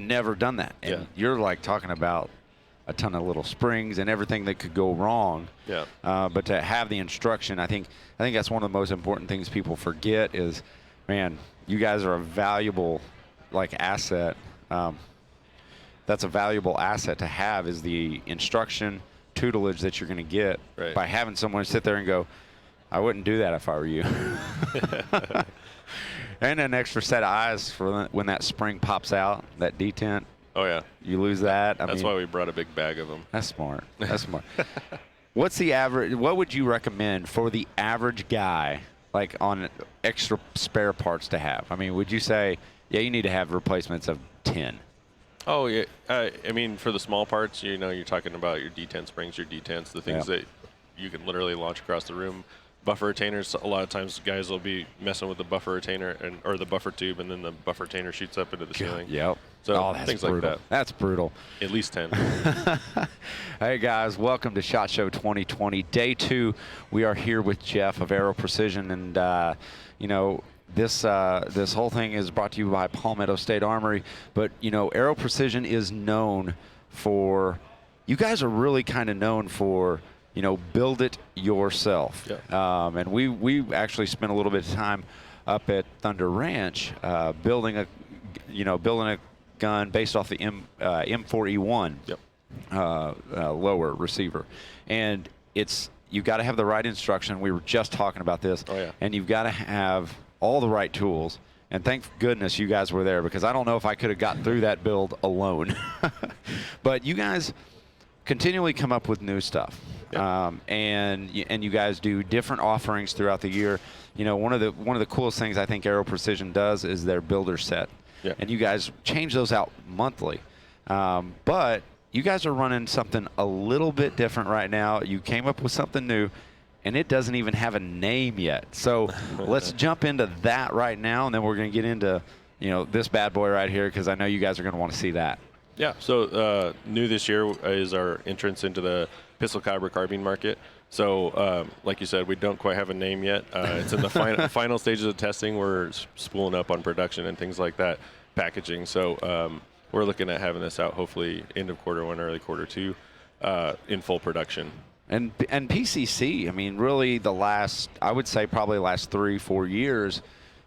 never done that. And you're like talking about a ton of little springs and everything that could go wrong. Yeah. But to have the instruction, I think that's one of the most important things people forget is, man, you guys are a valuable asset. That's a valuable asset to have, is the instruction, tutelage that you're going to get by having someone sit there and go, I wouldn't do that if I were you. And an extra set of eyes for when that spring pops out, that detent. Oh, yeah. You lose that. That's why we brought a big bag of them. That's smart. That's smart. What's the average? What would you recommend for the average guy, like on extra spare parts to have? I mean, would you say, yeah, you need to have replacements of 10? Oh, yeah. I mean, for the small parts, you know, you're talking about your detent springs, your detents, the things that you can literally launch across the room. Buffer retainers, a lot of times guys will be messing with the buffer retainer or the buffer tube, and then the buffer retainer shoots up into the ceiling. Yep. So things brutal. like that. That's brutal. At least 10. Hey guys, welcome to SHOT Show 2020, day 2. We are here with Jeff of Aero Precision, and you know, this whole thing is brought to you by Palmetto State Armory. But you know, Aero Precision is known for, you guys are really kind of known for, you know, build it yourself. Yeah. And we actually spent a little bit of time up at Thunder Ranch building a gun based off the M4E1 lower receiver. And you got to have the right instruction. We were just talking about this. Oh, yeah. And you've got to have all the right tools. And thank goodness you guys were there, because I don't know if I could have gotten through that build alone. But you guys continually come up with new stuff. And you guys do different offerings throughout the year. You know, one of the coolest things I think Aero Precision does is their builder set. Yeah. And you guys change those out monthly. But you guys are running something a little bit different right now. You came up with something new, and it doesn't even have a name yet. So let's jump into that right now, and then we're going to get into, you know, this bad boy right here, because I know you guys are going to want to see that. Yeah. So new this year is our entrance into the Pistol Caliber Carbine market. So like you said, we don't quite have a name yet. It's in the final stages of testing. We're spooling up on production and things like that, packaging. So we're looking at having this out hopefully end of Q1, early Q2 in full production. And PCC, I mean, really I would say probably the last 3-4 years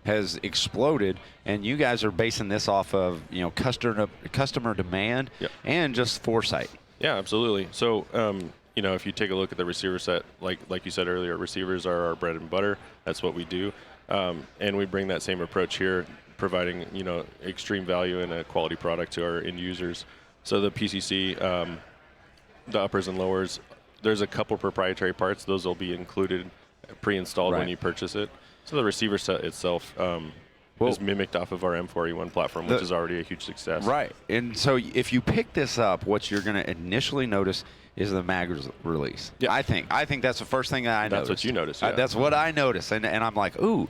has exploded, and you guys are basing this off of, you know, customer demand and just foresight. Yeah, absolutely. So, you know, if you take a look at the receiver set, like you said earlier, receivers are our bread and butter. That's what we do, and we bring that same approach here, providing, you know, extreme value and a quality product to our end users. So the PCC, the uppers and lowers, there's a couple proprietary parts. Those will be included, pre-installed when you purchase it. So the receiver set itself is mimicked off of our M4E1 platform, which is already a huge success. Right. And so if you pick this up, what you're going to initially notice is the mag release. Yeah. I think that's the first thing that I noticed. That's what you noticed. Yeah. That's what I noticed. And I'm like, ooh,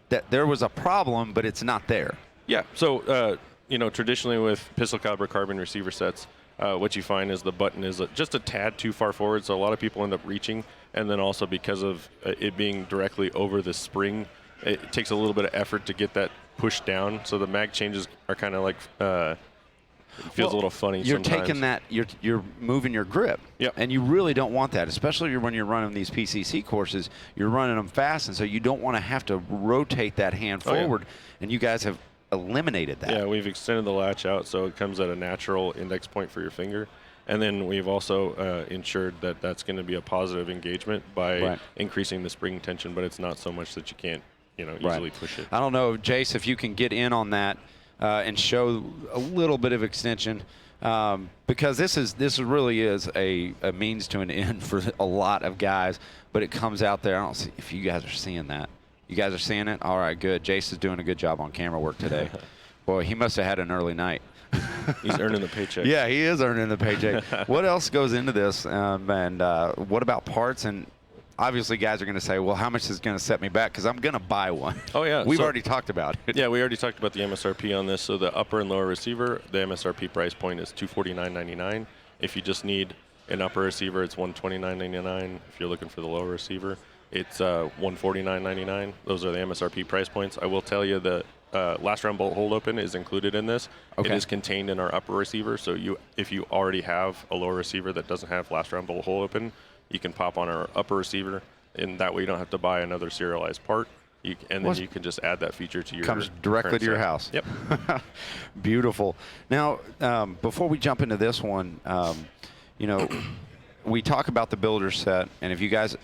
that there was a problem, but it's not there. Yeah. So, you know, traditionally with Pistol Caliber Carbine receiver sets, what you find is the button is just a tad too far forward, so a lot of people end up reaching, and then also because of it being directly over the spring, it takes a little bit of effort to get that pushed down, so the mag changes are kind of like, it feels a little funny you're sometimes. Taking that, you're moving your grip, and you really don't want that, especially when you're running these PCC courses. You're running them fast, and so you don't want to have to rotate that hand forward, and you guys have eliminated that. Yeah, we've extended the latch out so it comes at a natural index point for your finger, and then we've also ensured that that's going to be a positive engagement by increasing the spring tension, but it's not so much that you can't, you know, easily push it. I don't know, Jace, if you can get in on that and show a little bit of extension, because this really is a means to an end for a lot of guys, but it comes out there. I don't see if you guys are seeing that. You guys are seeing it? All right, good. Jace is doing a good job on camera work today. Boy, he must have had an early night. He's earning the paycheck. Yeah, he is earning the paycheck. What else goes into this? And what about parts? And obviously, guys are going to say, well, how much is going to set me back? Because I'm going to buy one. Oh, yeah. We've already talked about it. Yeah, we already talked about the MSRP on this. So the upper and lower receiver, the MSRP price point is $249.99. If you just need an upper receiver, it's $129.99. If you're looking for the lower receiver, it's $149.99. Those are the MSRP price points. I will tell you that last round bolt hold open is included in this. Okay. It is contained in our upper receiver. So if you already have a lower receiver that doesn't have last round bolt hold open, you can pop on our upper receiver, and that way you don't have to buy another serialized part. And then you can just add that feature to your comes directly to your house. Yep. Beautiful. Now, before we jump into this one, you know, we talk about the builder set, and if you guys,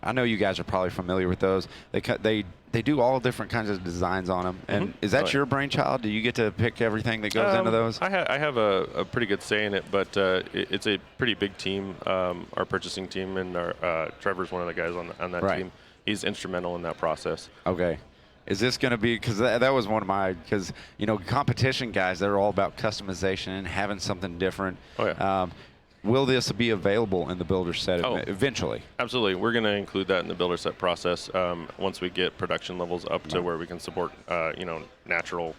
I know you guys are probably familiar with those. They do all different kinds of designs on them. And is that your brainchild? Do you get to pick everything that goes into those? I have a pretty good say in it, but it's a pretty big team. Our purchasing team, and our Trevor's one of the guys on that team. He's instrumental in that process. Okay. Is this going to be, because that was one of my, because, you know, competition guys, they're all about customization and having something different. Oh, yeah. Will this be available in the builder set eventually? Absolutely. We're going to include that in the builder set process once we get production levels up to where we can support, you know, natural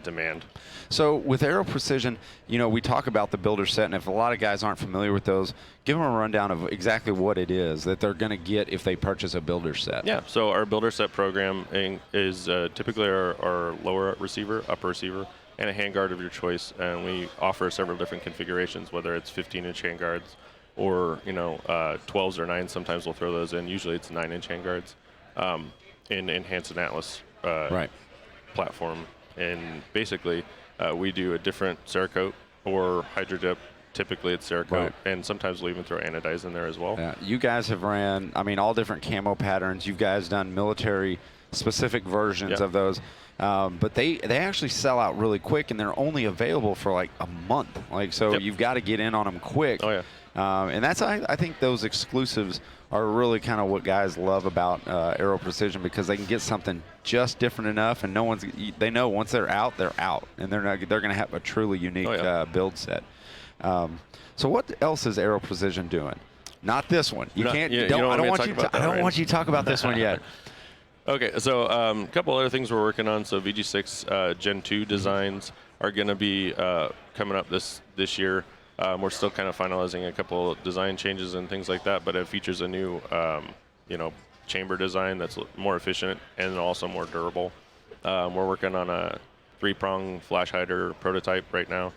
demand. So with Aero Precision, you know, we talk about the builder set, and if a lot of guys aren't familiar with those, give them a rundown of exactly what it is that they're going to get if they purchase a builder set. Yeah, so our builder set program is typically our lower receiver, upper receiver, and a handguard of your choice, and we offer several different configurations, whether it's 15-inch handguards or, you know, 12s or 9s. Sometimes we'll throw those in. Usually it's 9-inch handguards in Enhanced and Atlas platform. And basically, we do a different Cerakote or Hydro-Dip. Typically, it's Cerakote, and sometimes we'll even throw anodize in there as well. Yeah. You guys have ran, I mean, all different camo patterns. You guys done military-specific versions of those. But they actually sell out really quick, and they're only available for like a month. Like, so you've got to get in on them quick. Oh, yeah. And that's, I think those exclusives are really kind of what guys love about Aero Precision, because they can get something just different enough, and they know once they're out, and they're going to have a truly unique build set. So what else is Aero Precision doing? Not this one. You can't. I don't want you to talk about this one yet. Okay, so a couple other things we're working on. So VG6 Gen 2 designs are going to be coming up this year. We're still kind of finalizing a couple design changes and things like that, but it features a new, you know, chamber design that's more efficient and also more durable. We're working on a 3-prong flash hider prototype right now.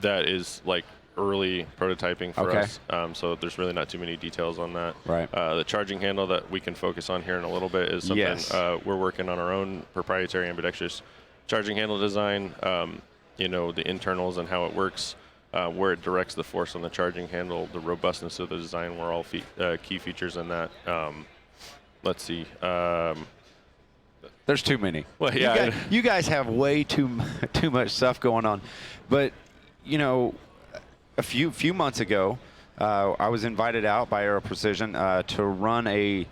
That is like early prototyping for us, so there's really not too many details on that. Right. The charging handle that we can focus on here in a little bit is something we're working on our own proprietary ambidextrous charging handle design. You know, the internals and how it works, where it directs the force on the charging handle, the robustness of the design were all key features in that. Let's see. There's too many. Well, yeah. You guys have way too much stuff going on. But, you know, a few months ago, I was invited out by Aero Precision to run a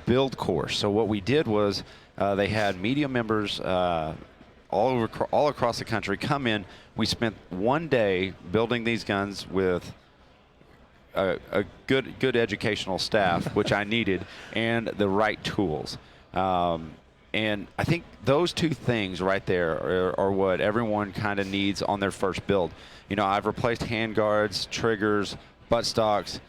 build course. So what we did was they had media members all across the country come in. We spent one day building these guns with a good educational staff, which I needed, and the right tools. And I think those two things right there are what everyone kind of needs on their first build. You know, I've replaced handguards, triggers, buttstocks,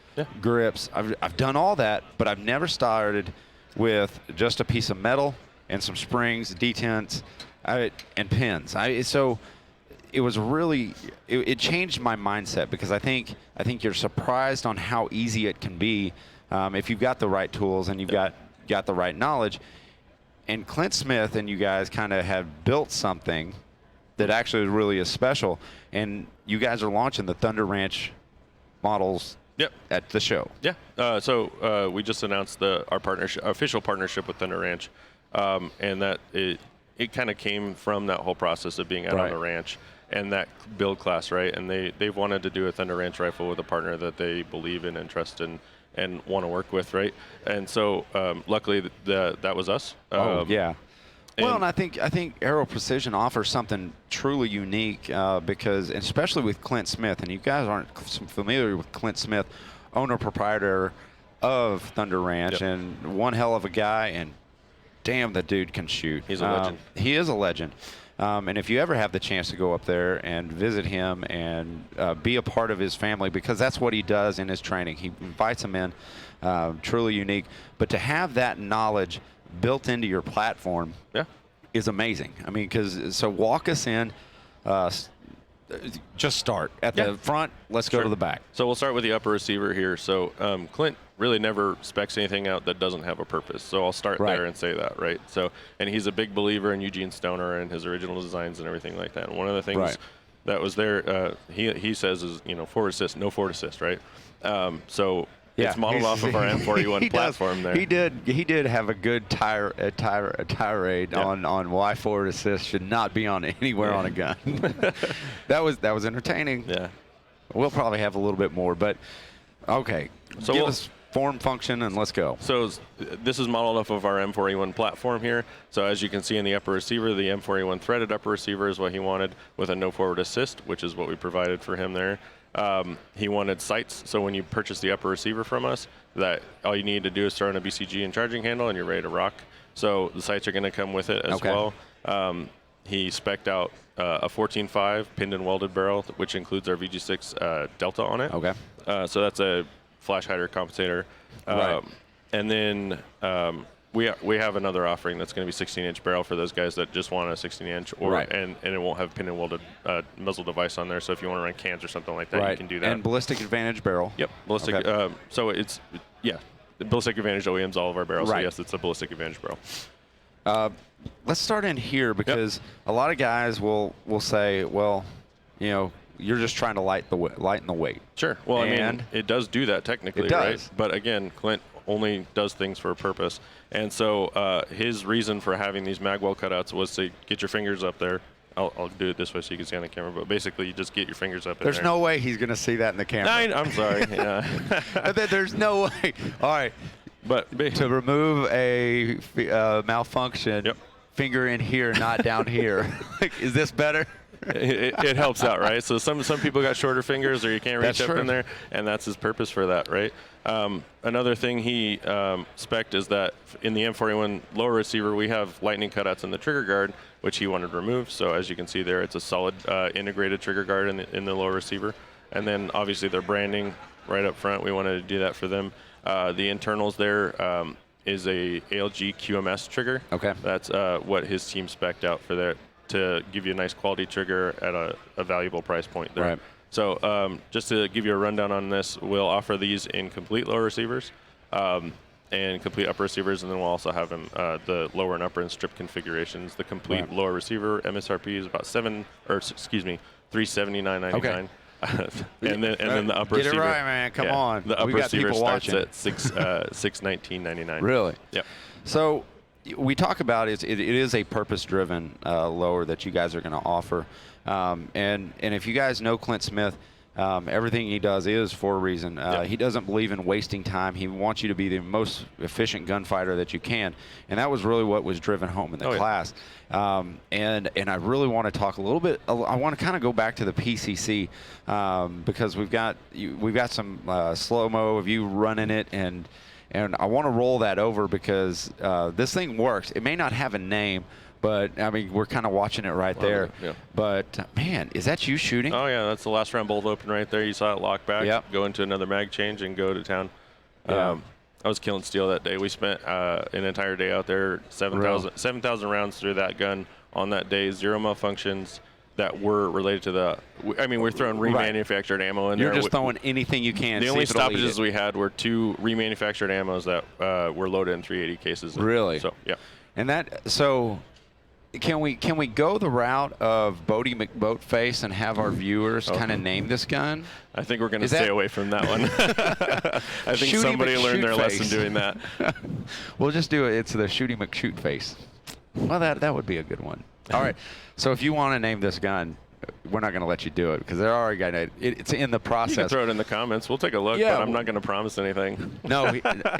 grips. I've done all that, but I've never started with just a piece of metal and some springs, detents, and pins. So it was really, it changed my mindset, because I think you're surprised on how easy it can be if you've got the right tools and you've got the right knowledge. And Clint Smith and you guys kind of have built something that actually really is special, and you guys are launching the Thunder Ranch models at the show. Yeah. So we just announced our official partnership with Thunder Ranch, and that it kind of came from that whole process of being out on the ranch and that build class, right? And they've wanted to do a Thunder Ranch rifle with a partner that they believe in and trust in and want to work with, right? And so luckily that was us. Well, and I think Aero Precision offers something truly unique because, especially with Clint Smith, and you guys aren't familiar with Clint Smith, owner proprietor of Thunder Ranch, and one hell of a guy, and damn, the dude can shoot. He's a legend. He is a legend. And if you ever have the chance to go up there and visit him and be a part of his family, because that's what he does in his training. He invites them in, truly unique. But to have that knowledge built into your platform is amazing. I mean, so walk us in. Just start at the front. Let's go to the back. So we'll start with the upper receiver here. So Clint really never specs anything out that doesn't have a purpose. So I'll start there and say that, right? So, and he's a big believer in Eugene Stoner and his original designs and everything like that. And one of the things that was there, he says is, forward assist, no forward assist, right? So it's modeled off of our M4E1 platform there. He did have a good tirade on why forward assist should not be on anywhere on a gun. that was entertaining. Yeah. We'll probably have a little bit more, but okay. So give us form, function, and let's go. So this is modeled off of our M4E1 platform here. So as you can see in the upper receiver, the M4E1 threaded upper receiver is what he wanted with a no forward assist, which is what we provided for him there. He wanted sights, so when you purchase the upper receiver from us, that all you need to do is throw in a BCG and charging handle and you're ready to rock. So the sights are going to come with it as well. He spec'd out a 14.5 pinned and welded barrel, which includes our VG6 Delta on it. Okay. So that's a flash hider compensator. And then we have another offering that's going to be 16-inch barrel for those guys that just want a 16-inch, and it won't have pin and welded muzzle device on there. So if you want to run cans or something like that, you can do that. And ballistic advantage barrel. Yep, ballistic. Okay. So it's the ballistic advantage OEMs all of our barrels. So yes, it's a ballistic advantage barrel. Let's start in here because a lot of guys will say, well, you're just trying to lighten the weight. Sure. Well, I mean, it does do that technically, right? But again, Clint only does things for a purpose. And so his reason for having these magwell cutouts was to get your fingers up there. I'll do it this way so you can see on the camera, but basically you just get your fingers up in there. There's no way he's going to see that in the camera. I'm sorry. There's no way. All right. But to remove a malfunction, finger in here, not down here. Is this better? It helps out, right? So some people got shorter fingers or you can't reach up in there, and that's his purpose for that, right? Another thing he spec'd is that in the M4E1 lower receiver, we have lightning cutouts in the trigger guard, which he wanted to remove. So as you can see there, it's a solid integrated trigger guard in the lower receiver. And then obviously their branding right up front, we wanted to do that for them. The internals there is a ALG QMS trigger. Okay. That's what his team spec'd out for that, to give you a nice quality trigger at a valuable price point there. Right. So just to give you a rundown on this, we'll offer these in complete lower receivers and complete upper receivers, and then we'll also have them the lower and upper and strip configurations. The complete lower receiver MSRP is about $379.99. Okay. and then the upper Get receiver. Get it right, man. Come on. The upper receiver starts watching. at $619.99. Really? Yep. So we talk about it is a purpose-driven lower that you guys are going to offer, and if you guys know Clint Smith, everything he does is for a reason. He doesn't believe in wasting time. He wants you to be the most efficient gunfighter that you can, and that was really what was driven home in the class. And I really want to talk a little bit. I want to kind of go back to the PCC because we've got some slow-mo of you running it, and I want to roll that over because this thing works. It may not have a name, but I mean, we're kind of watching it right there. Yeah. But man, is that you shooting? Oh yeah, that's the last round bolt open right there. You saw it lock back, go into another mag change, and go to town. I was killing steel that day. We spent an entire day out there, 7,000 rounds through that gun on that day, 0 malfunctions that were related to the. I mean, we're throwing remanufactured ammo in there. You're just throwing anything you can. The only stoppages we had were 2 remanufactured ammos that were loaded in 380 cases. Really? So yeah. And that so. Can we go the route of Bodie McBoatface and have our viewers kind of name this gun? I think we're going to stay away from that one. I think somebody learned their lesson doing that. We'll just do it. It's the Shooty McShootface. Well, that would be a good one. All right. So if you want to name this gun, we're not going to let you do it because they're already got it. It's in the process. You can throw it in the comments. We'll take a look, but I'm not going to promise anything. No,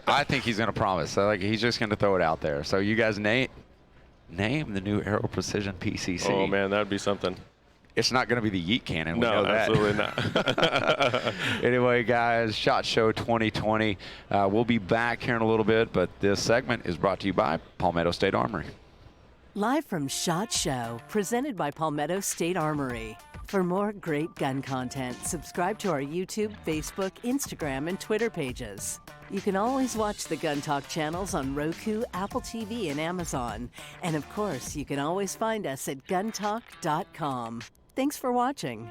I think he's going to promise. So he's just going to throw it out there. So you guys name the new Aero Precision PCC. Oh man, that'd be something. It's not going to be the Yeet Cannon. We know that. Absolutely not. Anyway, guys, SHOT Show 2020. We'll be back here in a little bit, but this segment is brought to you by Palmetto State Armory. Live from SHOT Show, presented by Palmetto State Armory. For more great gun content, subscribe to our YouTube, Facebook, Instagram, and Twitter pages. You can always watch the Gun Talk channels on Roku, Apple TV, and Amazon. And of course, you can always find us at guntalk.com. Thanks for watching.